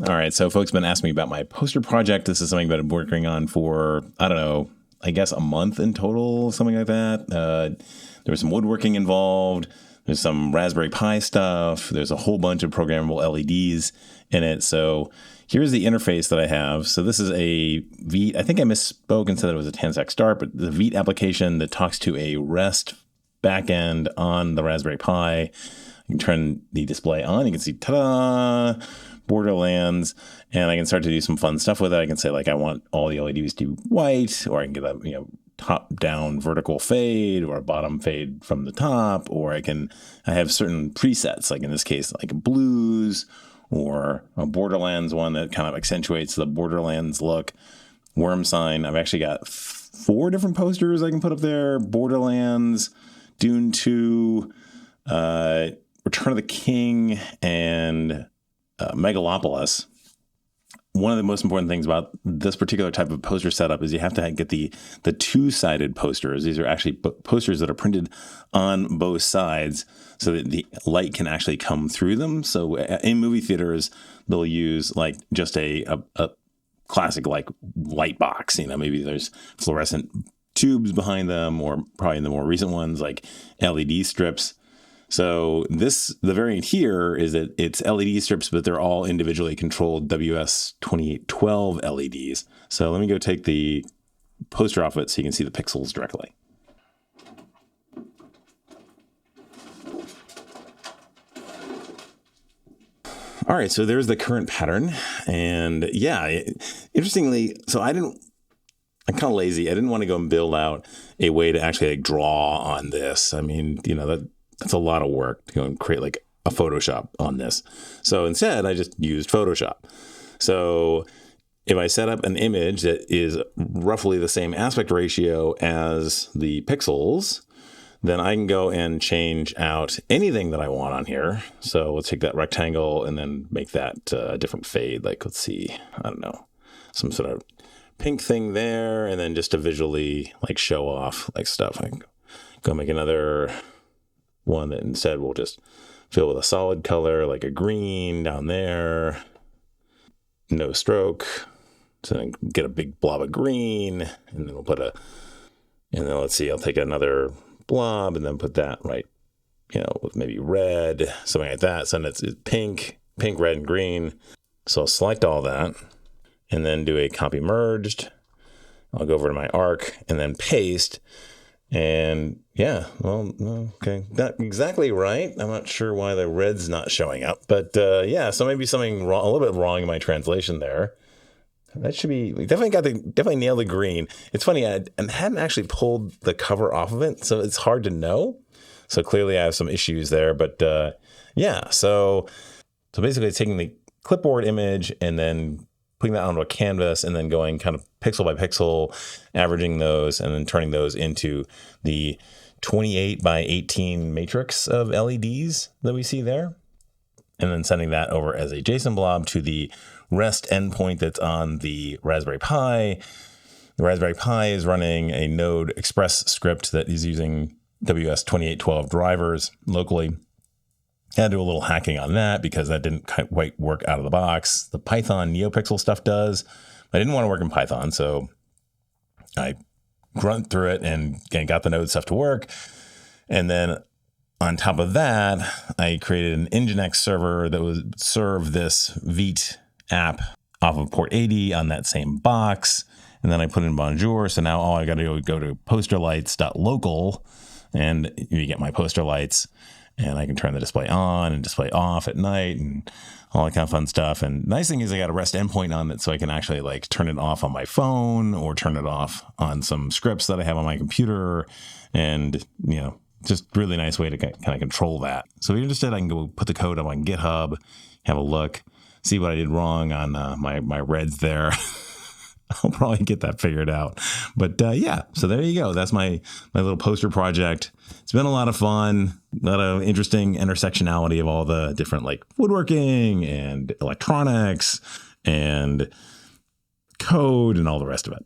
All right. So folks have been asking me about my poster project. This is something that I've been working on for, I don't know, I guess a month in total, something like that. There was some woodworking involved. There's some Raspberry Pi stuff. There's a whole bunch of programmable LEDs in it. So here's the interface that I have. So this is a Vite. I think I misspoke and said it was a 10sec start, but the Vite application that talks to a REST backend on the Raspberry Pi. You can turn the display on. You can see, ta-da, Borderlands, and I can start to do some fun stuff with it. I can say, like, I want all the LEDs to be white, or I can get a top-down vertical fade or a bottom fade from the top, or I have certain presets, like in this case, like blues or a Borderlands one that kind of accentuates the Borderlands look. Worm sign. I've actually got 4 different posters I can put up there. Borderlands, Dune 2, Return of the King, and Megalopolis. One of the most important things about this particular type of poster setup is you have to get the two-sided posters. These are actually posters that are printed on both sides so that the light can actually come through them. So in movie theaters, they'll use like just a classic like light box. Maybe there's fluorescent tubes behind them, or probably in the more recent ones like LED strips. So the variant here is that it's LED strips, but they're all individually controlled WS2812 LEDs. So let me go take the poster off it so you can see the pixels directly. All right, so there's the current pattern. And yeah, interestingly, so I'm kind of lazy. I didn't want to go and build out a way to actually like draw on this. I mean, that's a lot of work to go and create like a Photoshop on this. So instead, I just used Photoshop. So if I set up an image that is roughly the same aspect ratio as the pixels, then I can go and change out anything that I want on here. So let's take that rectangle and then make that a different fade. Like, let's see, I don't know, some sort of pink thing there. And then just to visually like show off like stuff, I can go make another one that instead we'll just fill with a solid color, like a green down there. No stroke. So then get a big blob of green, and then and then let's see, I'll take another blob and then put that right, with maybe red, something like that. So it's pink, red, and green. So I'll select all that and then do a copy merged. I'll go over to my arc and then paste. And yeah, well, okay, not exactly right. I'm not sure why the red's not showing up, but yeah, so maybe something wrong, a little bit wrong in my translation there. That should be definitely nailed the green. It's funny, I hadn't actually pulled the cover off of it, so it's hard to know. So clearly, I have some issues there, but yeah. So basically, taking the clipboard image and then putting that onto a canvas and then going kind of pixel by pixel, averaging those, and then turning those into the 28 by 18 matrix of LEDs that we see there. And then sending that over as a JSON blob to the REST endpoint that's on the Raspberry Pi. The Raspberry Pi is running a Node Express script that is using WS2812 drivers locally. I had to do a little hacking on that because that didn't quite work out of the box. The Python NeoPixel stuff does. I didn't want to work in Python, so I grunt through it and got the Node stuff to work. And then on top of that, I created an Nginx server that would serve this Vite app off of port 80 on that same box. And then I put in Bonjour. So now all I got to do is go to posterlights.local and you get my poster lights. And I can turn the display on and display off at night and all that kind of fun stuff. And the nice thing is I got a REST endpoint on it, so I can actually like turn it off on my phone or turn it off on some scripts that I have on my computer. And, just really nice way to kind of control that. So if you're interested, I can go put the code up on GitHub, have a look, see what I did wrong on my reds there. I'll probably get that figured out. But yeah, so there you go. That's my little poster project. It's been a lot of fun, a lot of interesting intersectionality of all the different like woodworking and electronics and code and all the rest of it.